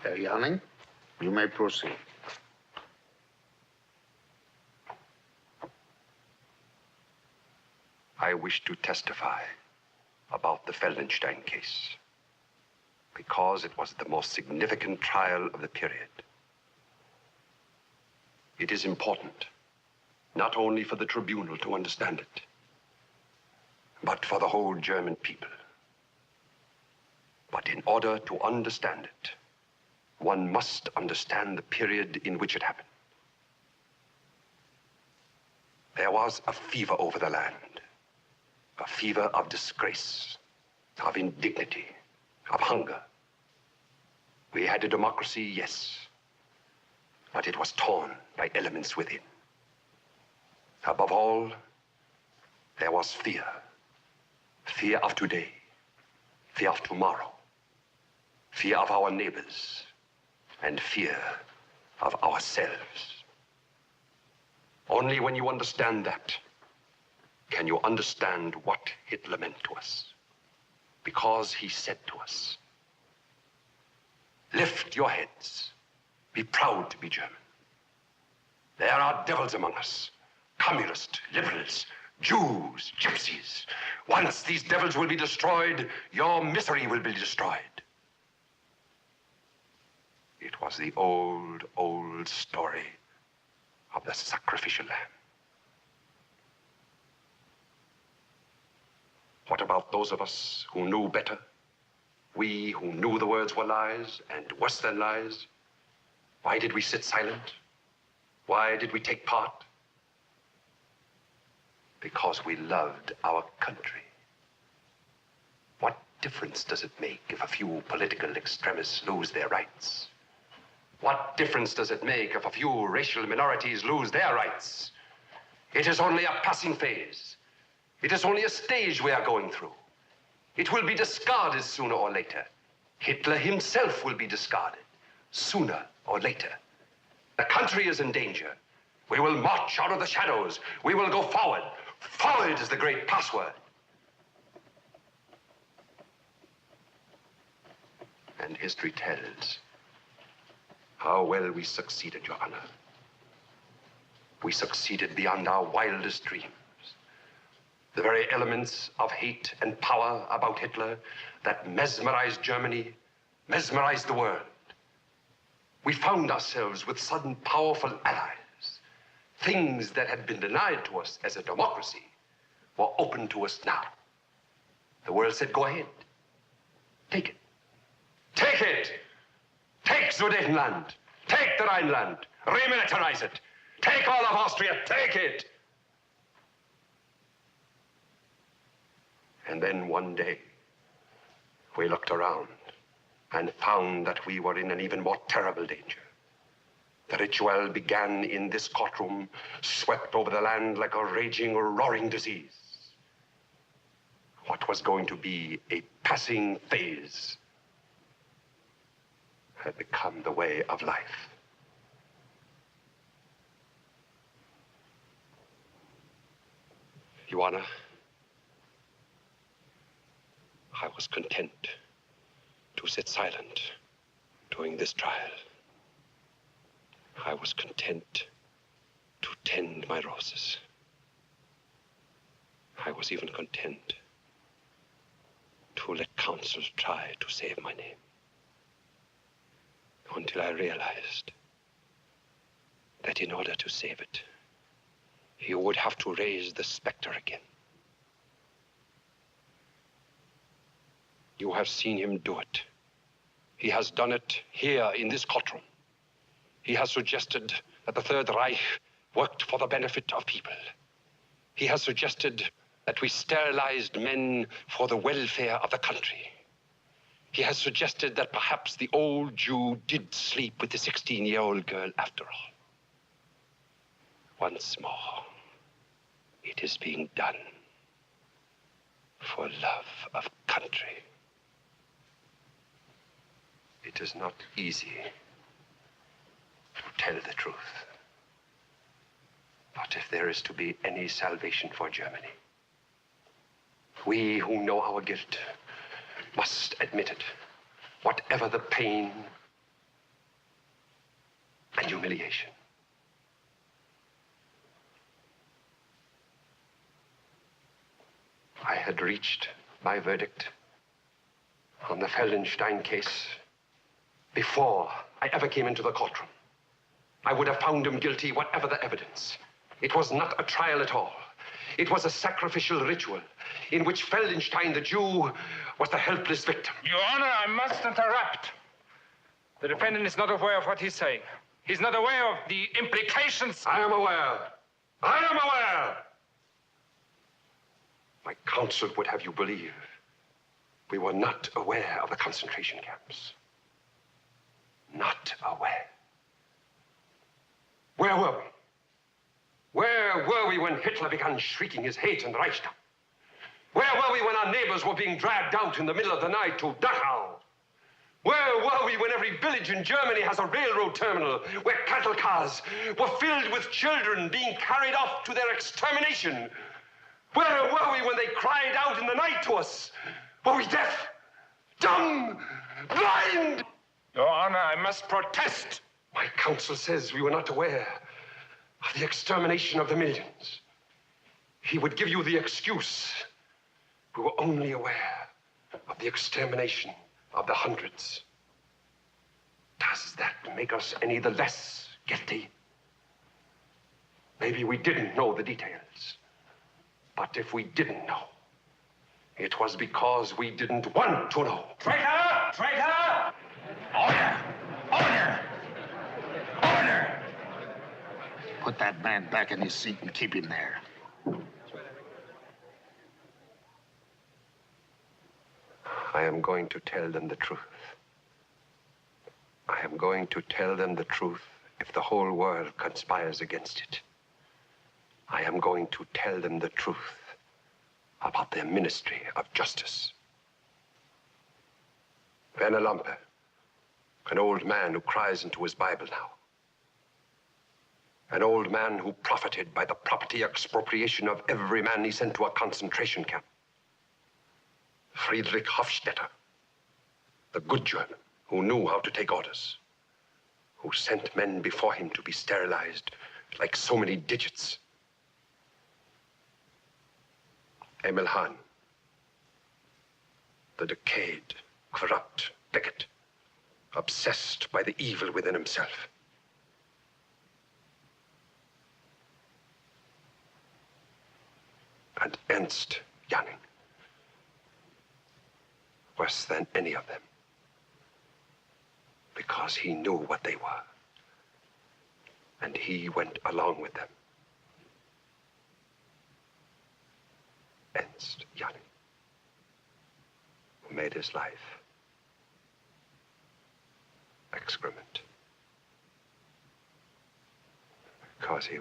Herr Janning, you may proceed. I wish to testify about the Feldenstein case because it was the most significant trial of the period. It is important, not only for the tribunal to understand it, but for the whole German people. But in order to understand it, one must understand the period in which it happened. There was a fever over the land, a fever of disgrace, of indignity, of hunger. We had a democracy, yes, but it was torn by elements within. Above all, there was fear. Fear of today, fear of tomorrow, fear of our neighbors, and fear of ourselves. Only when you understand that can you understand what Hitler meant to us. Because he said to us, lift your heads, be proud to be German. There are devils among us, communists, liberals, Jews, gypsies. Once these devils will be destroyed, your misery will be destroyed. It was the old, old story of the sacrificial lamb. What about those of us who knew better? We who knew the words were lies and worse than lies? Why did we sit silent? Why did we take part? Because we loved our country. What difference does it make if a few political extremists lose their rights? What difference does it make if a few racial minorities lose their rights? It is only a passing phase. It is only a stage we are going through. It will be discarded sooner or later. Hitler himself will be discarded sooner or later. The country is in danger. We will march out of the shadows. We will go forward. Forward is the great password. And history tells how well we succeeded, Your Honor. We succeeded beyond our wildest dreams. The very elements of hate and power about Hitler that mesmerized Germany, mesmerized the world. We found ourselves with sudden powerful allies. Things that had been denied to us as a democracy were open to us now. The world said, go ahead. Take it. Take it! Take Sudetenland. Take the Rhineland. Remilitarize it. Take all of Austria. Take it! And then one day, we looked around and found that we were in an even more terrible danger. The ritual began in this courtroom, swept over the land like a raging, roaring disease. What was going to be a passing phase had become the way of life. Your Honor, I was content to sit silent during this trial. I was content to tend my roses. I was even content to let counsel try to save my name. Until I realized that in order to save it, you would have to raise the specter again. You have seen him do it. He has done it here in this courtroom. He has suggested that the Third Reich worked for the benefit of people. He has suggested that we sterilized men for the welfare of the country. He has suggested that perhaps the old Jew did sleep with the 16-year-old girl after all. Once more, it is being done for love of country. It is not easy to tell the truth. But if there is to be any salvation for Germany, we who know our guilt must admit it, whatever the pain, and humiliation. I had reached my verdict on the Feldenstein case before I ever came into the courtroom. I would have found him guilty, whatever the evidence. It was not a trial at all. It was a sacrificial ritual in which Feldenstein, the Jew, was the helpless victim. Your Honor, I must interrupt. The defendant is not aware of what he's saying. He's not aware of the implications. I am aware. I am aware. My counsel would have you believe we were not aware of the concentration camps. Not aware. Where were we? Where were we when Hitler began shrieking his hate in the Reichstag? Where were we when our neighbors were being dragged out in the middle of the night to Dachau? Where were we when every village in Germany has a railroad terminal where cattle cars were filled with children being carried off to their extermination? Where were we when they cried out in the night to us? Were we deaf, dumb, blind? Your Honor, I must protest. My counsel says we were not aware of the extermination of the millions. He would give you the excuse. We were only aware of the extermination of the hundreds. Does that make us any the less guilty? Maybe we didn't know the details. But if we didn't know, it was because we didn't want to know. Traitor! Traitor! Order! Order! Order! Put that man back in his seat and keep him there. I am going to tell them the truth. I am going to tell them the truth if the whole world conspires against it. I am going to tell them the truth about their ministry of justice. Werner Lampe, an old man who cries into his Bible now. An old man who profited by the property expropriation of every man he sent to a concentration camp. Friedrich Hofstetter, the good German who knew how to take orders, who sent men before him to be sterilized like so many digits. Emil Hahn, the decayed, corrupt bigot, obsessed by the evil within himself. And Ernst Janning, worse than any of them, because he knew what they were, and he went along with them. Ernst Janning, who made his life excrement because he